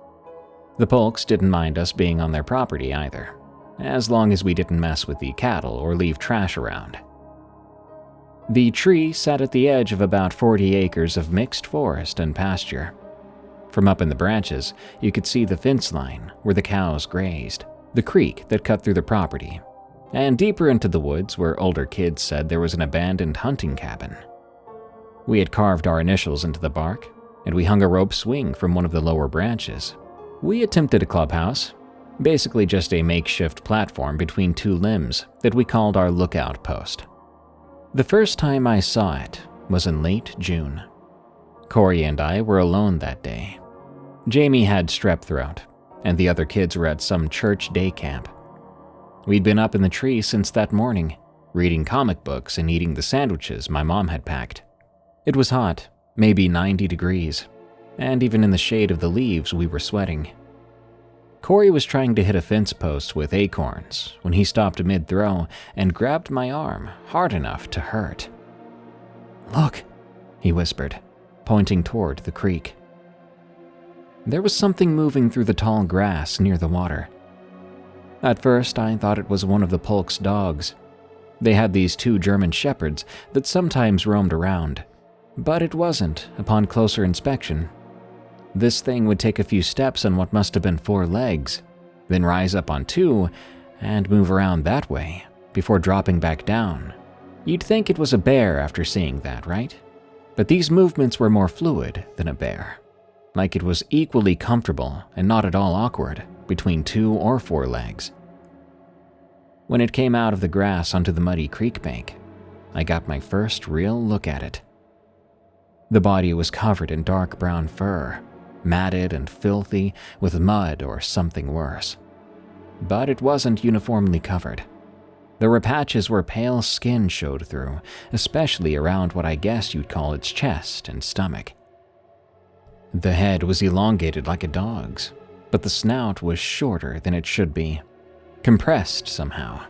The Polks didn't mind us being on their property either, as long as we didn't mess with the cattle or leave trash around. The tree sat at the edge of about 40 acres of mixed forest and pasture. From up in the branches, you could see the fence line where the cows grazed, the creek that cut through the property, and deeper into the woods where older kids said there was an abandoned hunting cabin. We had carved our initials into the bark, and we hung a rope swing from one of the lower branches. We attempted a clubhouse, basically just a makeshift platform between 2 limbs that we called our lookout post. The first time I saw it was in late June. Corey and I were alone that day. Jamie had strep throat, and the other kids were at some church day camp. We'd been up in the tree since that morning, reading comic books and eating the sandwiches my mom had packed. It was hot, maybe 90 degrees, and even in the shade of the leaves we were sweating. Corey was trying to hit a fence post with acorns when he stopped mid-throw and grabbed my arm hard enough to hurt. "Look," he whispered, pointing toward the creek. There was something moving through the tall grass near the water. At first, I thought it was one of the Polk's dogs. They had these 2 German shepherds that sometimes roamed around, but it wasn't upon closer inspection. This thing would take a few steps on what must have been 4 legs, then rise up on 2 and move around that way before dropping back down. You'd think it was a bear after seeing that, right? But these movements were more fluid than a bear, like it was equally comfortable and not at all awkward between 2 or 4 legs. When it came out of the grass onto the muddy creek bank, I got my first real look at it. The body was covered in dark brown fur, matted and filthy with mud or something worse. But it wasn't uniformly covered. There were patches where pale skin showed through, especially around what I guess you'd call its chest and stomach. The head was elongated like a dog's, but the snout was shorter than it should be, compressed somehow.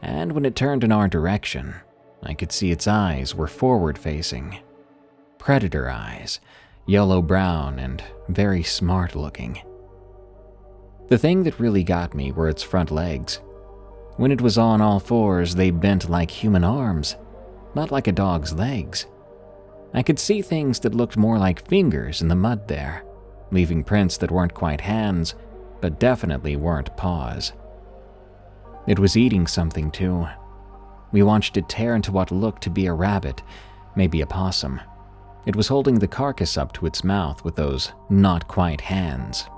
And when it turned in our direction, I could see its eyes were forward-facing. Predator eyes, yellow-brown and very smart-looking. The thing that really got me were its front legs. When it was on all fours, they bent like human arms, not like a dog's legs. I could see things that looked more like fingers in the mud there, leaving prints that weren't quite hands, but definitely weren't paws. It was eating something too. We watched it tear into what looked to be a rabbit, maybe a possum. It was holding the carcass up to its mouth with those not-quite hands.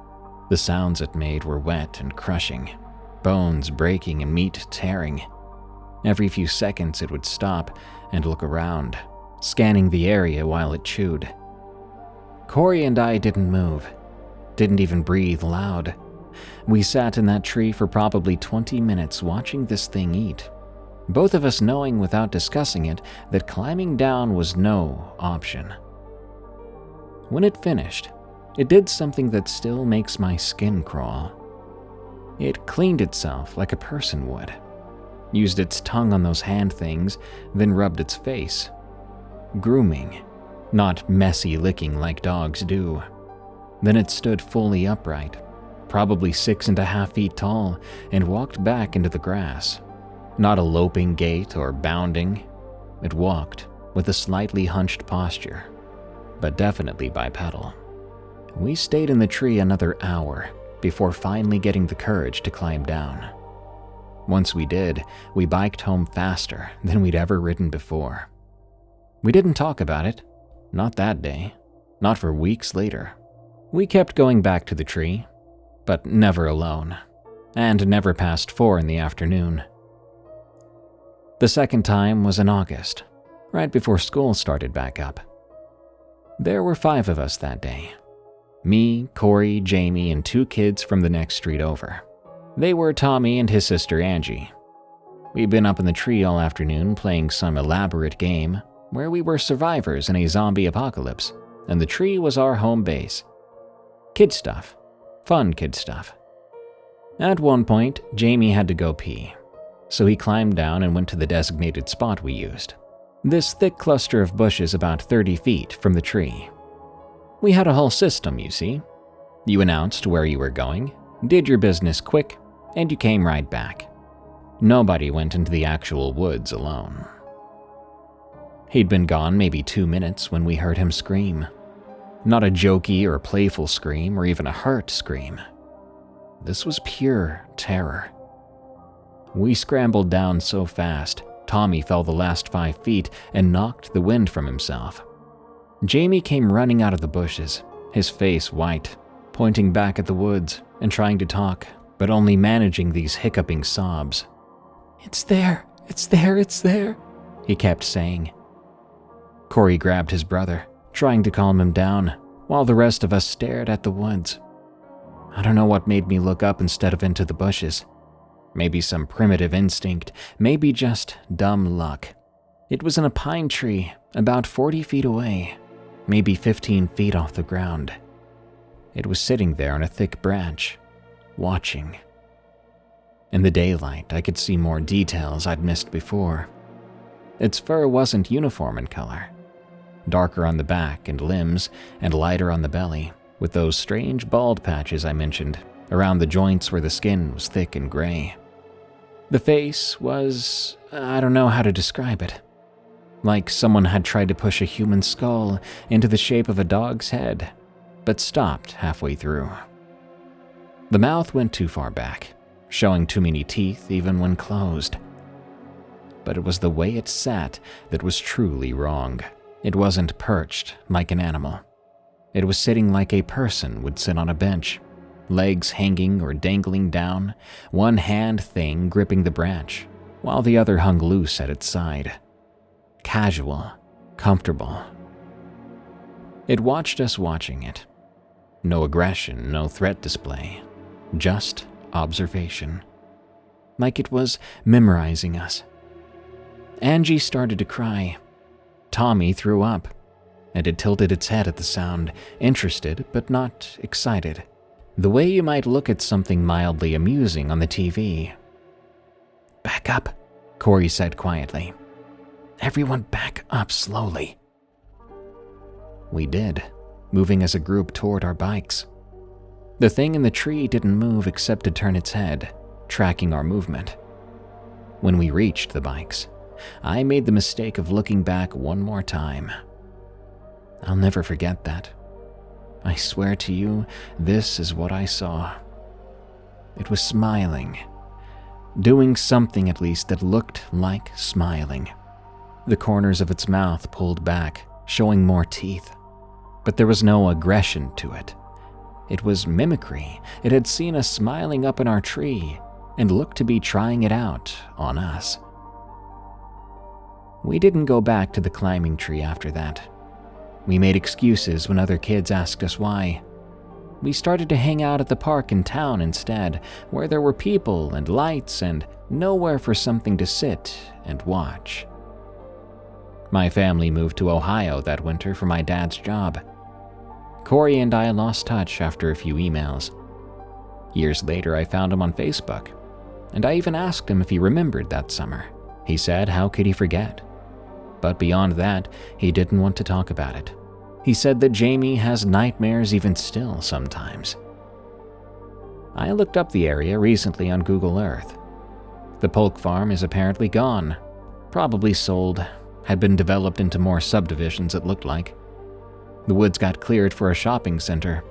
The sounds it made were wet and crushing, bones breaking and meat tearing. Every few seconds it would stop and look around, scanning the area while it chewed. Corey and I didn't move, didn't even breathe loud. We sat in that tree for probably 20 minutes watching this thing eat, both of us knowing without discussing it that climbing down was no option. When it finished, it did something that still makes my skin crawl. It cleaned itself like a person would, used its tongue on those hand things, then rubbed its face. Grooming, not messy licking like dogs do. Then it stood fully upright, probably 6.5 feet tall, and walked back into the grass. Not a loping gait or bounding. It walked with a slightly hunched posture, but definitely bipedal. We stayed in the tree another hour before finally getting the courage to climb down. Once we did, we biked home faster than we'd ever ridden before. We didn't talk about it, not that day, not for weeks later. We kept going back to the tree, but never alone, and never past 4 in the afternoon. The second time was in August, right before school started back up. There were 5 of us that day. Me, Corey, Jamie, and 2 kids from the next street over. They were Tommy and his sister Angie. We'd been up in the tree all afternoon playing some elaborate game where we were survivors in a zombie apocalypse, and the tree was our home base. Kid stuff. Fun kid stuff. At one point, Jamie had to go pee, so he climbed down and went to the designated spot we used. This thick cluster of bushes about 30 feet from the tree. We had a whole system, you see. You announced where you were going, did your business quick, and you came right back. Nobody went into the actual woods alone. He'd been gone maybe 2 minutes when we heard him scream. Not a jokey or playful scream or even a hurt scream. This was pure terror. We scrambled down so fast, Tommy fell the last 5 feet and knocked the wind from himself. Jamie came running out of the bushes, his face white, pointing back at the woods and trying to talk, but only managing these hiccuping sobs. "It's there, it's there, it's there," he kept saying. Corey grabbed his brother, trying to calm him down, while the rest of us stared at the woods. I don't know what made me look up instead of into the bushes. Maybe some primitive instinct, maybe just dumb luck. It was in a pine tree, about 40 feet away, maybe 15 feet off the ground. It was sitting there on a thick branch, watching. In the daylight, I could see more details I'd missed before. Its fur wasn't uniform in color. Darker on the back and limbs, and lighter on the belly, with those strange bald patches I mentioned, around the joints where the skin was thick and gray. The face was, I don't know how to describe it. Like someone had tried to push a human skull into the shape of a dog's head. but stopped halfway through. The mouth went too far back, showing too many teeth even when closed. But it was the way it sat that was truly wrong. It wasn't perched like an animal. It was sitting like a person would sit on a bench, legs hanging or dangling down, one hand thing gripping the branch, while the other hung loose at its side. Casual, comfortable. It watched us watching it. No aggression, no threat display, just observation. Like it was memorizing us. Angie started to cry. Tommy threw up, and it tilted its head at the sound, interested but not excited, the way you might look at something mildly amusing on the TV. "Back up," Corey said quietly. "Everyone back up slowly." We did, moving as a group toward our bikes. The thing in the tree didn't move except to turn its head, tracking our movement. When we reached the bikes, I made the mistake of looking back one more time. I'll never forget that. I swear to you, this is what I saw. It was smiling. Doing something at least that looked like smiling. The corners of its mouth pulled back, showing more teeth. But there was no aggression to it. It was mimicry. It had seen us smiling up in our tree and looked to be trying it out on us. We didn't go back to the climbing tree after that. We made excuses when other kids asked us why. We started to hang out at the park in town instead, where there were people and lights and nowhere for something to sit and watch. My family moved to Ohio that winter for my dad's job. Corey and I lost touch after a few emails. Years later, I found him on Facebook, and I even asked him if he remembered that summer. He said how could he forget? But beyond that, he didn't want to talk about it. He said that Jamie has nightmares even still sometimes. I looked up the area recently on Google Earth. The Polk farm is apparently gone, probably sold, had been developed into more subdivisions it looked like. The woods got cleared for a shopping center.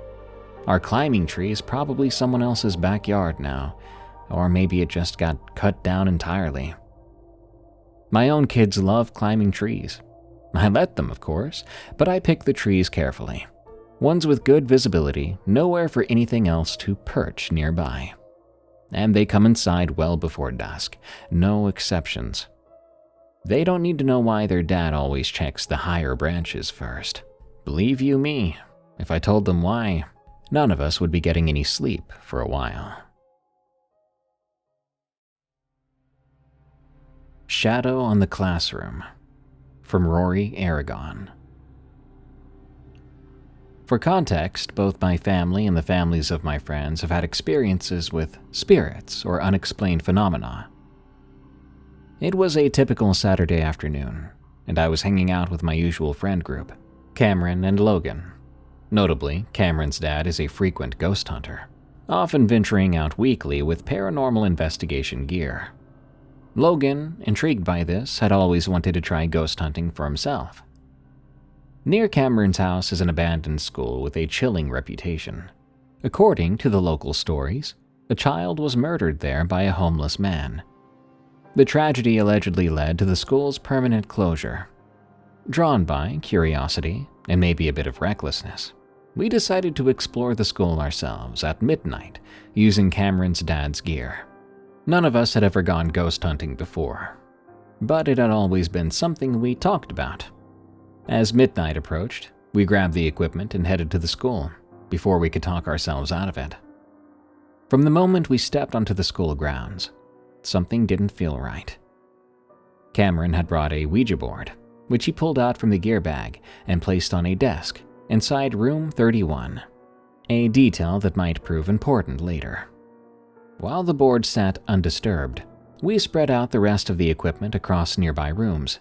Our climbing tree is probably someone else's backyard now, or maybe it just got cut down entirely. My own kids love climbing trees. I let them, of course, but I pick the trees carefully. Ones with good visibility, nowhere for anything else to perch nearby. And they come inside well before dusk, no exceptions. They don't need to know why their dad always checks the higher branches first. Believe you me, if I told them why, none of us would be getting any sleep for a while. Shadow on the Classroom, from Rory, Aragon. For context, both my family and the families of my friends have had experiences with spirits or unexplained phenomena. It was a typical Saturday afternoon, and I was hanging out with my usual friend group, Cameron and Logan. Notably, Cameron's dad is a frequent ghost hunter, often venturing out weekly with paranormal investigation gear. Logan, intrigued by this, had always wanted to try ghost hunting for himself. Near Cameron's house is an abandoned school with a chilling reputation. According to the local stories, a child was murdered there by a homeless man. The tragedy allegedly led to the school's permanent closure. Drawn by curiosity and maybe a bit of recklessness, we decided to explore the school ourselves at midnight using Cameron's dad's gear. None of us had ever gone ghost hunting before, but it had always been something we talked about. As midnight approached, we grabbed the equipment and headed to the school before we could talk ourselves out of it. From the moment we stepped onto the school grounds, something didn't feel right. Cameron had brought a Ouija board, which he pulled out from the gear bag and placed on a desk inside room 31, a detail that might prove important later. While the board sat undisturbed, we spread out the rest of the equipment across nearby rooms.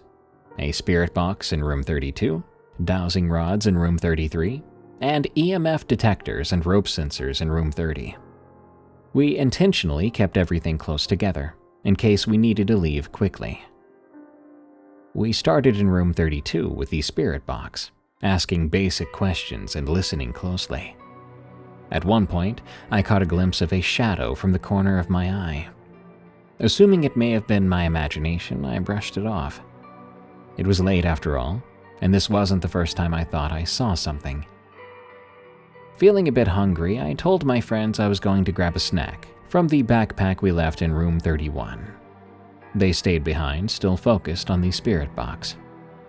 A spirit box in room 32, dowsing rods in room 33, and EMF detectors and rope sensors in room 30. We intentionally kept everything close together, in case we needed to leave quickly. We started in room 32 with the spirit box, asking basic questions and listening closely. At one point, I caught a glimpse of a shadow from the corner of my eye. Assuming it may have been my imagination, I brushed it off. It was late after all, and this wasn't the first time I thought I saw something. Feeling a bit hungry, I told my friends I was going to grab a snack from the backpack we left in room 31. They stayed behind, still focused on the spirit box.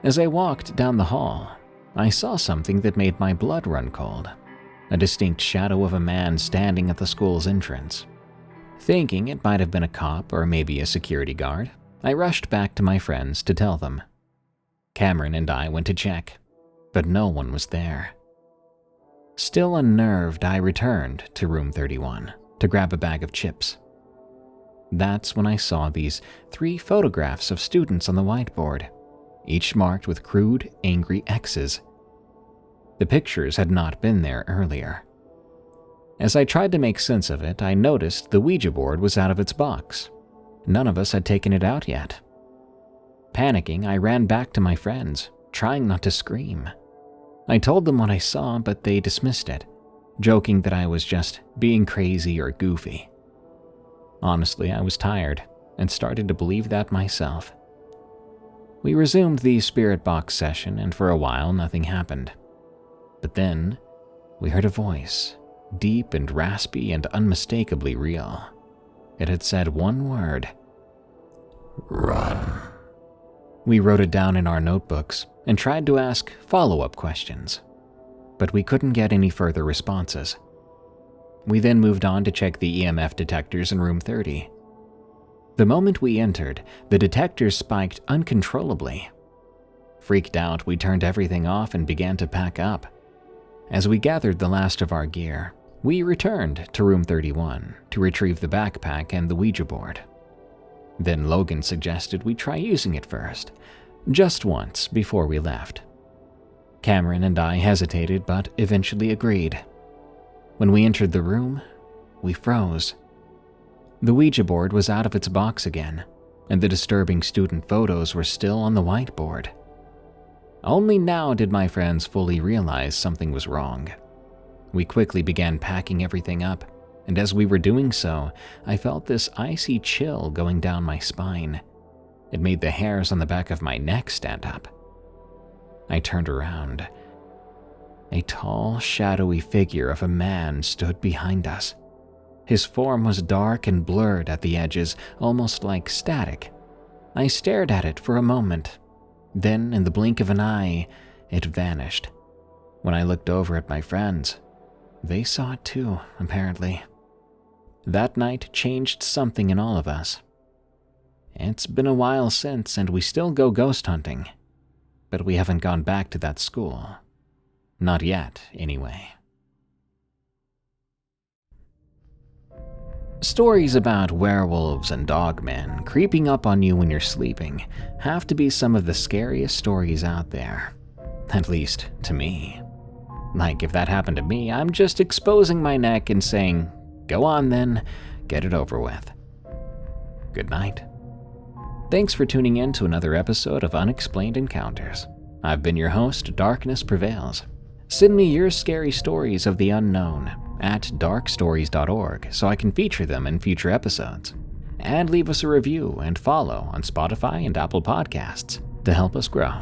As I walked down the hall, I saw something that made my blood run cold. A distinct shadow of a man standing at the school's entrance. Thinking it might have been a cop or maybe a security guard, I rushed back to my friends to tell them. Cameron and I went to check, but no one was there. Still unnerved, I returned to room 31 to grab a bag of chips. That's when I saw these 3 photographs of students on the whiteboard, each marked with crude, angry X's. The pictures had not been there earlier. As I tried to make sense of it, I noticed the Ouija board was out of its box. None of us had taken it out yet. Panicking, I ran back to my friends, trying not to scream. I told them what I saw, but they dismissed it, joking that I was just being crazy or goofy. Honestly, I was tired and started to believe that myself. We resumed the spirit box session, and for a while nothing happened. But then, we heard a voice, deep and raspy and unmistakably real. It had said one word: "Run." We wrote it down in our notebooks and tried to ask follow-up questions, but we couldn't get any further responses. We then moved on to check the EMF detectors in room 30. The moment we entered, the detectors spiked uncontrollably. Freaked out, we turned everything off and began to pack up. As we gathered the last of our gear, we returned to room 31 to retrieve the backpack and the Ouija board. Then Logan suggested we try using it first, just once before we left. Cameron and I hesitated but eventually agreed. When we entered the room, we froze. The Ouija board was out of its box again, and the disturbing student photos were still on the whiteboard. Only now did my friends fully realize something was wrong. We quickly began packing everything up, and as we were doing so, I felt this icy chill going down my spine. It made the hairs on the back of my neck stand up. I turned around. A tall, shadowy figure of a man stood behind us. His form was dark and blurred at the edges, almost like static. I stared at it for a moment. Then, in the blink of an eye, it vanished. When I looked over at my friends, they saw it too, apparently. That night changed something in all of us. It's been a while since, and we still go ghost hunting. But we haven't gone back to that school. Not yet, anyway. Stories about werewolves and dogmen creeping up on you when you're sleeping have to be some of the scariest stories out there. At least, to me. Like, if that happened to me, I'm just exposing my neck and saying, "Go on then, get it over with." Good night. Thanks for tuning in to another episode of Unexplained Encounters. I've been your host, Darkness Prevails. Send me your scary stories of the unknown at darkstories.org so I can feature them in future episodes. And leave us a review and follow on Spotify and Apple Podcasts to help us grow.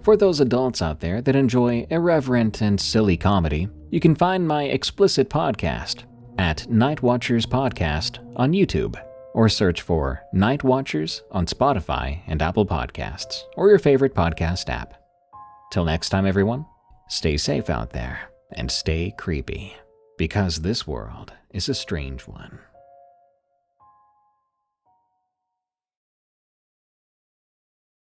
For those adults out there that enjoy irreverent and silly comedy, you can find my explicit podcast at Night Watchers Podcast on YouTube, or search for Night Watchers on Spotify and Apple Podcasts, or your favorite podcast app. Till next time, everyone, stay safe out there and stay creepy, because this world is a strange one.